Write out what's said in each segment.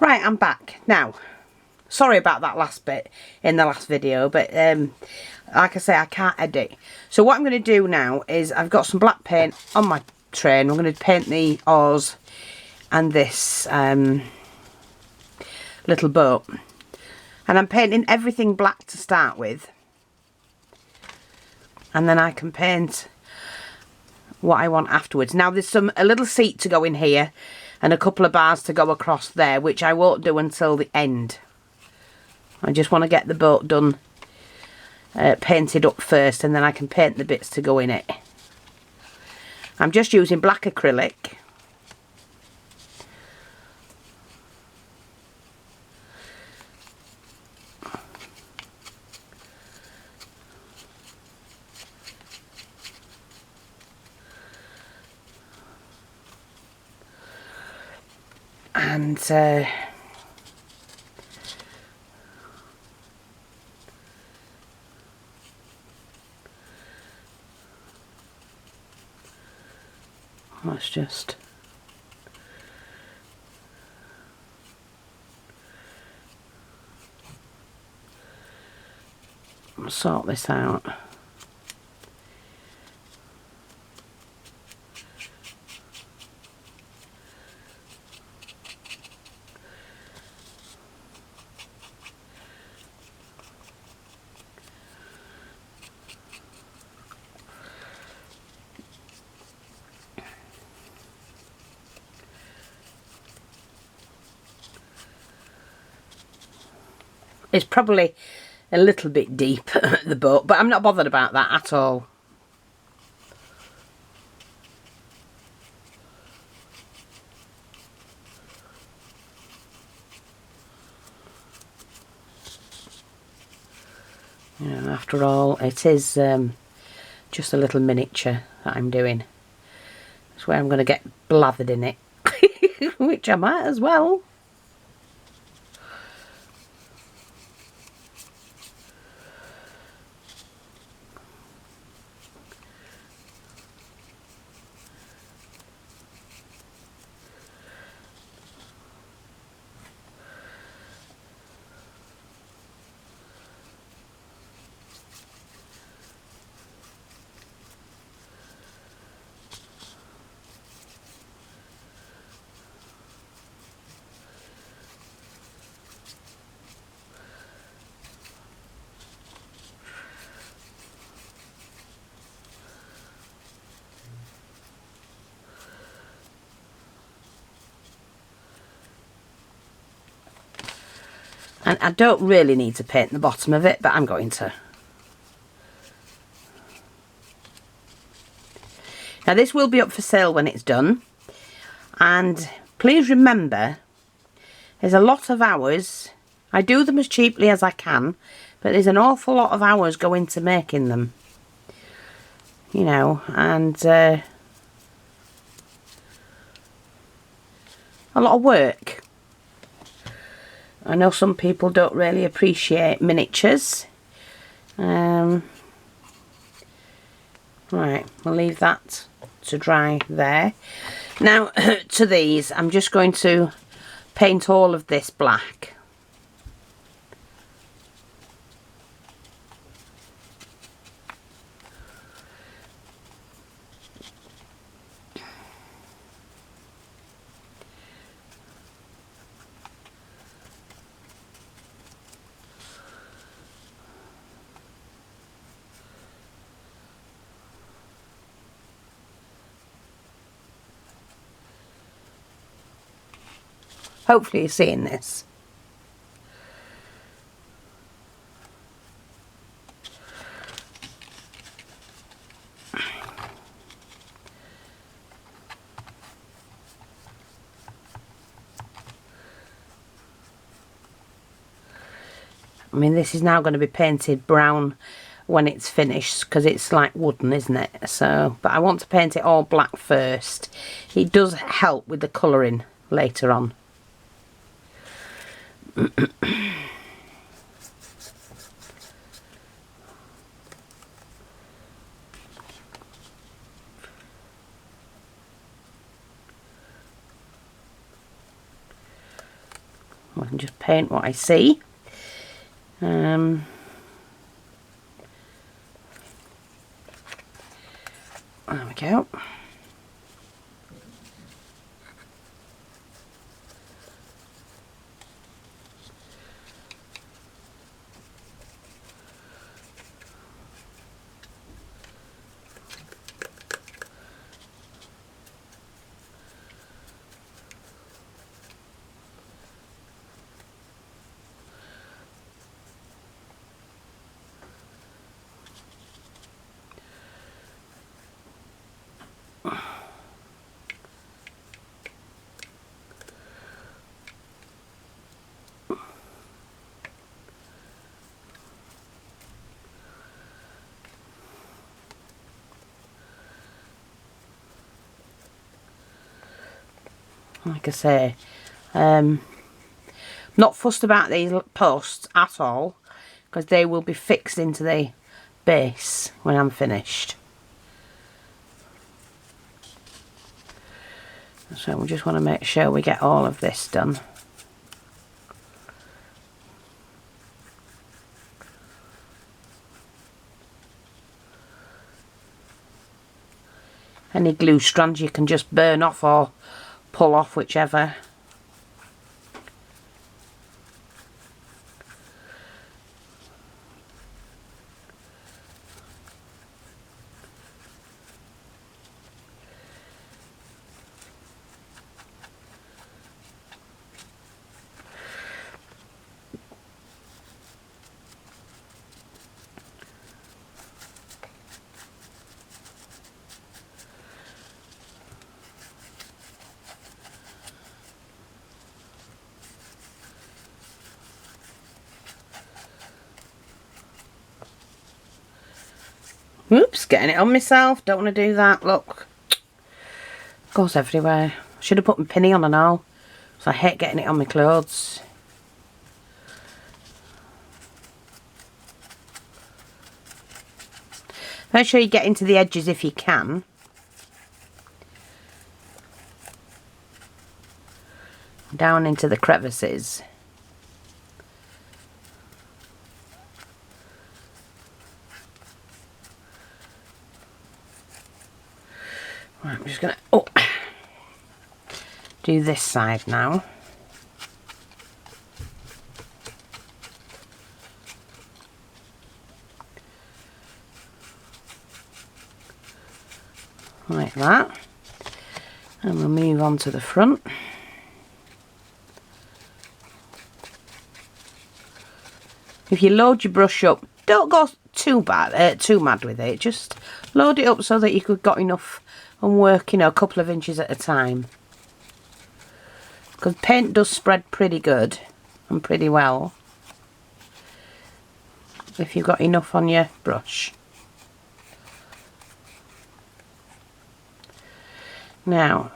Right, I'm back now. Sorry about that last bit in the last video, but like I say, I can't edit. So what I'm going to do now is I've got some black paint on my tray, and I'm going to paint the oars and this little boat. And I'm painting everything black to start with, and then I can paint what I want afterwards. Now there's a little seat to go in here and a couple of bars to go across there, which I won't do until the end. I just want to get the boat done, painted up first, and then I can paint the bits to go in it. I'm just using black acrylic. And let's just sort this out. It's probably a little bit deep, the boat, but I'm not bothered about that at all. You know, after all, it is just a little miniature that I'm doing. That's where I'm going to get blathered in it, which I might as well. And I don't really need to paint the bottom of it, but I'm going to. Now this will be up for sale when it's done. And please remember, there's a lot of hours. I do them as cheaply as I can, but there's an awful lot of hours go into making them. You know, and a lot of work. I know some people don't really appreciate miniatures. Right, we'll leave that to dry there. Now, to these, I'm just going to paint all of this black. Hopefully you're seeing this. I mean, this is now going to be painted brown when it's finished, because it's like wooden, isn't it? So, but I want to paint it all black first. It does help with the colouring later on. I can just paint what I see. There we go. Like I say, not fussed about these posts at all, because they will be fixed into the base when I'm finished. So we just want to make sure we get all of this done. Any glue strands you can just burn off or pull off, whichever. Oops, getting it on myself. Don't want to do that. Look. Goes everywhere. Should have put my pinny on and all. So I hate getting it on my clothes. Make sure you get into the edges if you can. Down into the crevices. Right, I'm just going to do this side now. Like that. And we'll move on to the front. If you load your brush up, don't go too mad with it. Just load it up so that you've got enough and work, you know, a couple of inches at a time. Because paint does spread pretty good and pretty well if you've got enough on your brush. Now,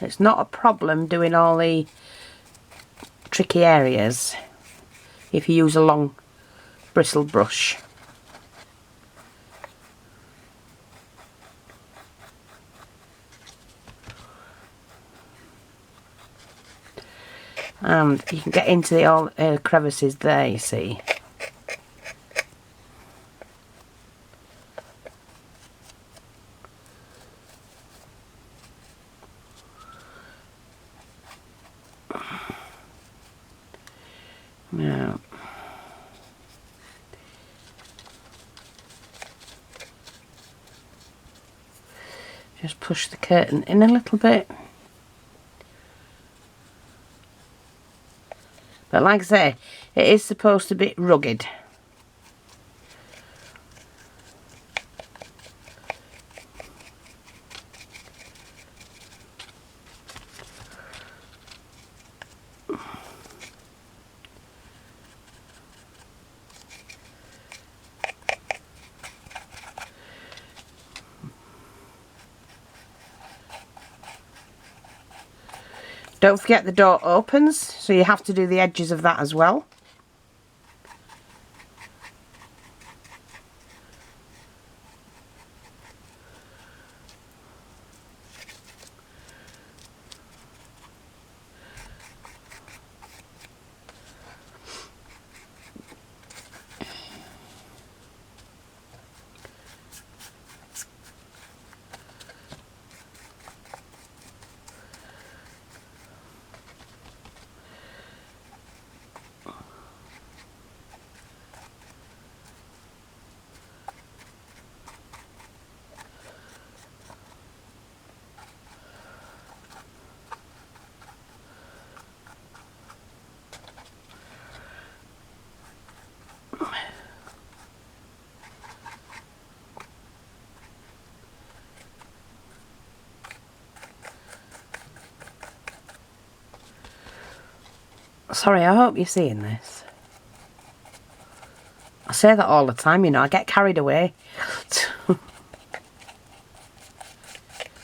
it's not a problem doing all the tricky areas if you use a long bristle brush. And you can get into the crevices there, you see. Now, just push the curtain in a little bit. But like I say, it is supposed to be rugged. Don't forget the door opens, so you have to do the edges of that as well. Sorry, I hope you're seeing this. I say that all the time, you know, I get carried away.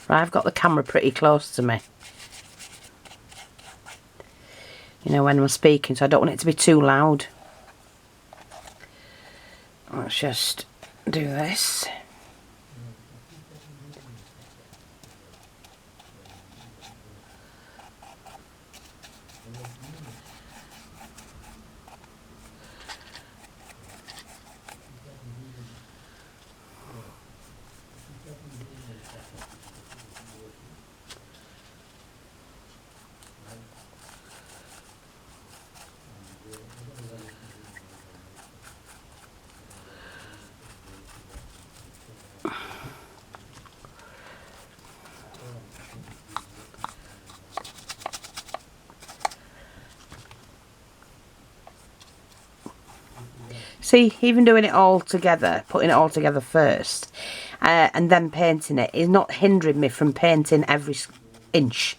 Right, I've got the camera pretty close to me. You know, when I'm speaking, so I don't want it to be too loud. Let's just do this. See, even doing it all together, putting it all together first, and then painting it is not hindering me from painting every inch,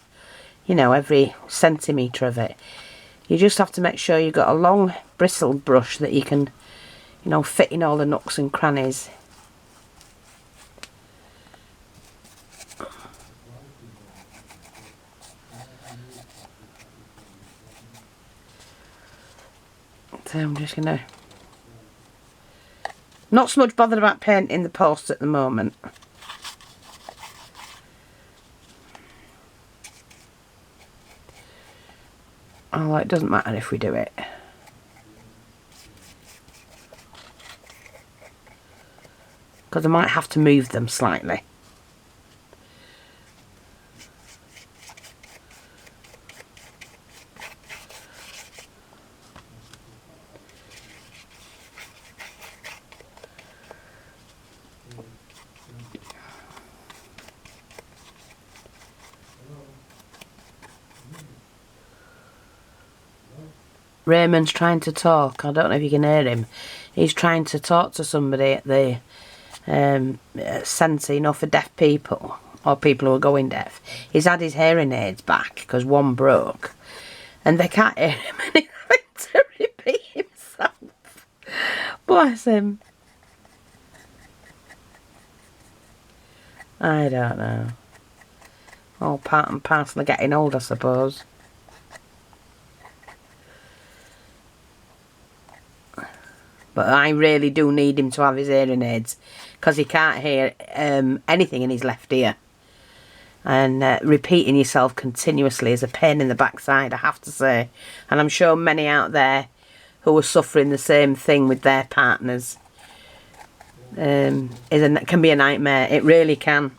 you know, every centimetre of it. You just have to make sure you've got a long bristled brush that you can, you know, fit in all the nooks and crannies. So I'm just going to... Not so much bothered about painting the posts at the moment. Oh, it doesn't matter if we do it. Because I might have to move them slightly. Raymond's trying to talk. I don't know if you can hear him. He's trying to talk to somebody at the centre, you know, for deaf people or people who are going deaf. He's had his hearing aids back because one broke and they can't hear him and he's having to repeat himself. Bless him. I don't know. All part and parcel of getting old, I suppose. But I really do need him to have his hearing aids because he can't hear anything in his left ear. And repeating yourself continuously is a pain in the backside, I have to say. And I'm sure many out there who are suffering the same thing with their partners can be a nightmare. It really can.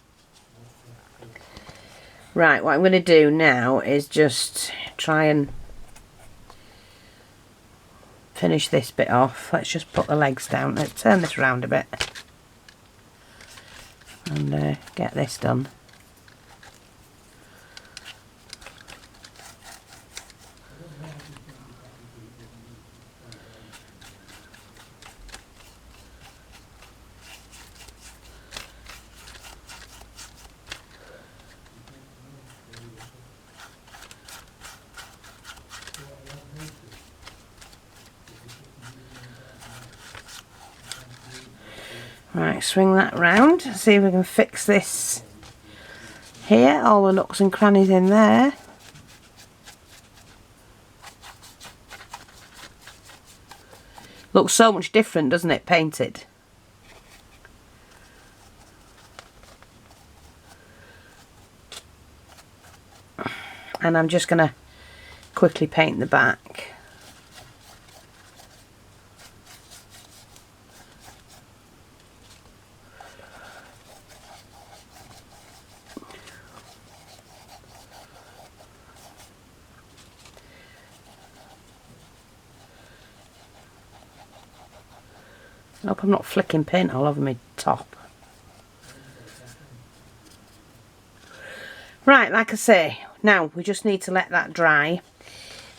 Right, what I'm going to do now is just try and finish this bit off. Let's just put the legs down. Let's turn this around a bit and get this done. Right, swing that round, see if we can fix this here, all the nooks and crannies in there. Looks so much different, doesn't it, painted? And I'm just going to quickly paint the back. I hope I'm not flicking paint all over my top. Right, like I say, now we just need to let that dry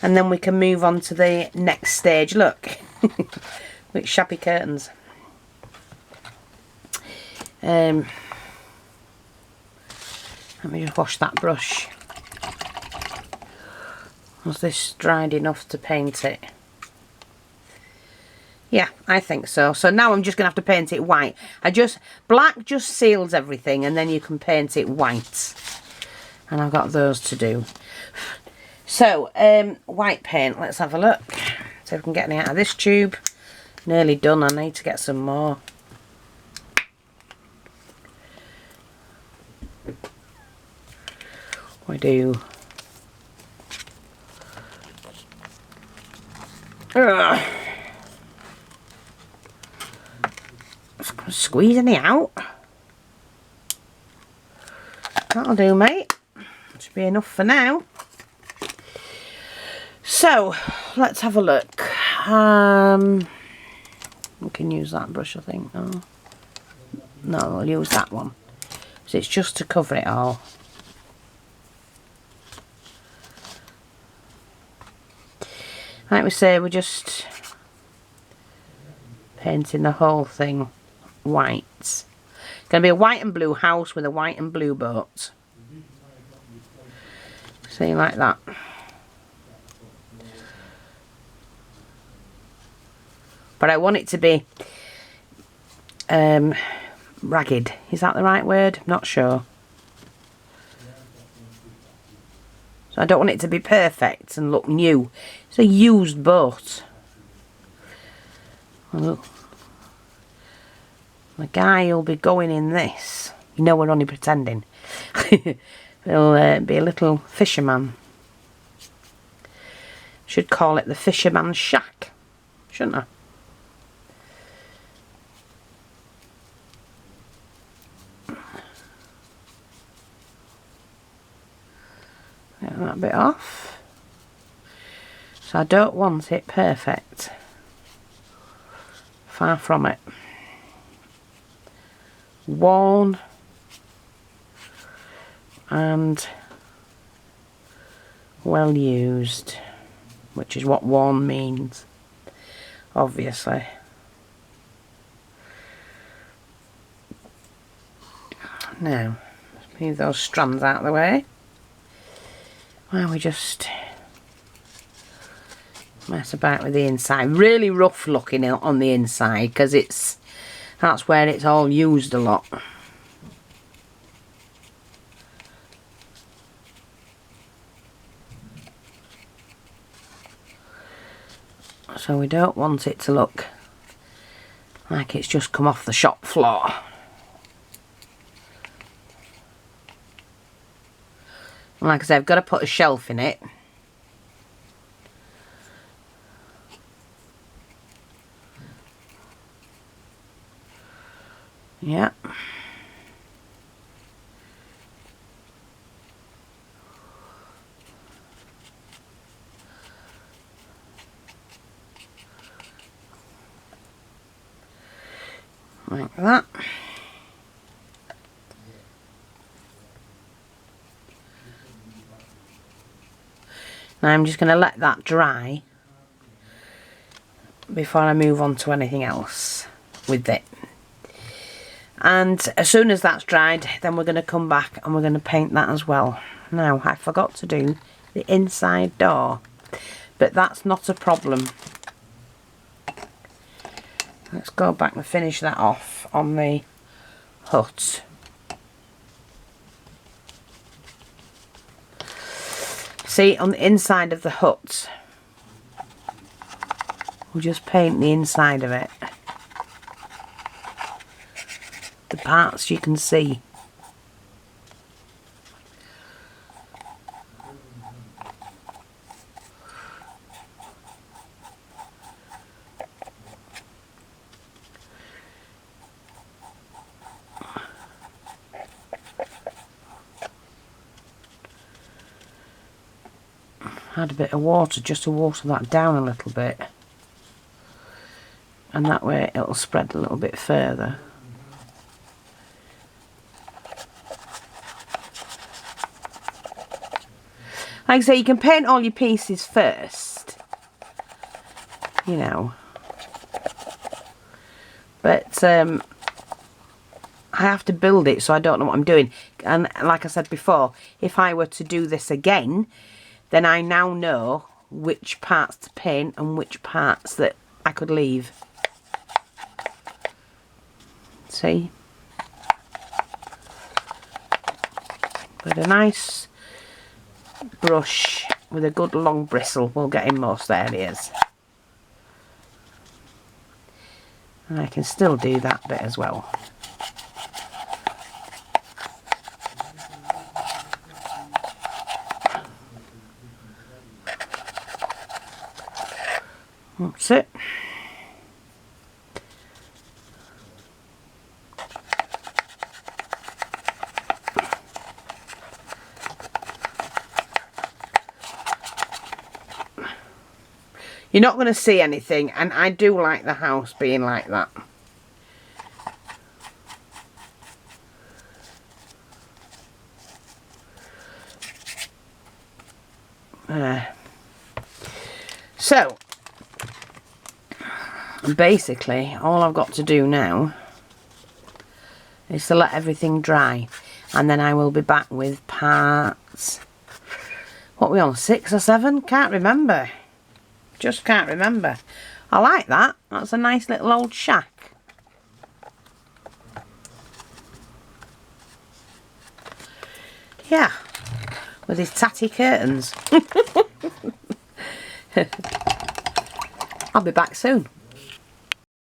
and then we can move on to the next stage. Look, with shabby curtains. Let me just wash that brush. Was this dried enough to paint it? Yeah, I think so. So now I'm just going to have to paint it white. Black just seals everything, and then you can paint it white. And I've got those to do. So, white paint, let's have a look. See if we can get any out of this tube. Nearly done, I need to get some more. We do. Ugh. Squeeze any out. That'll do, mate. Should be enough for now. So, let's have a look. We can use that brush, I think. Oh. No, I'll use that one. So it's just to cover it all. Like we say, we're just painting the whole thing white. It's going to be a white and blue house with a white and blue boat. See, like that. But I want it to be ragged. Is that the right word? Not sure. So I don't want it to be perfect and look new. It's a used boat. Well, the guy who'll be going in this, you know we're only pretending. He'll be a little fisherman. Should call it the Fisherman's Shack, shouldn't I? Get that bit off. So I don't want it perfect. Far from it. Worn and well used, which is what worn means, obviously. Now, let's move those strands out of the way. While we just mess about with the inside. Really rough looking on the inside, because that's where it's all used a lot. So we don't want it to look like it's just come off the shop floor. And like I said, I've got to put a shelf in it. Yeah. Like that. Now I'm just going to let that dry before I move on to anything else with it. And as soon as that's dried, then we're going to come back and we're going to paint that as well. Now, I forgot to do the inside door, but that's not a problem. Let's go back and finish that off on the hut. See, on the inside of the hut, we'll just paint the inside of it. The parts you can see. Add a bit of water just to water that down a little bit, and that way it'll spread a little bit further. Like I say, you can paint all your pieces first, you know, but I have to build it, so I don't know what I'm doing. And like I said before, if I were to do this again, then I now know which parts to paint and which parts that I could leave. See? With a nice brush with a good long bristle, we'll get in most areas. And I can still do that bit as well. That's it. You're not going to see anything, and I do like the house being like that. So, basically, all I've got to do now is to let everything dry, and then I will be back with parts. What are we on, 6 or 7? Can't remember. Just can't remember. I like that. That's a nice little old shack. Yeah. With his tatty curtains. I'll be back soon.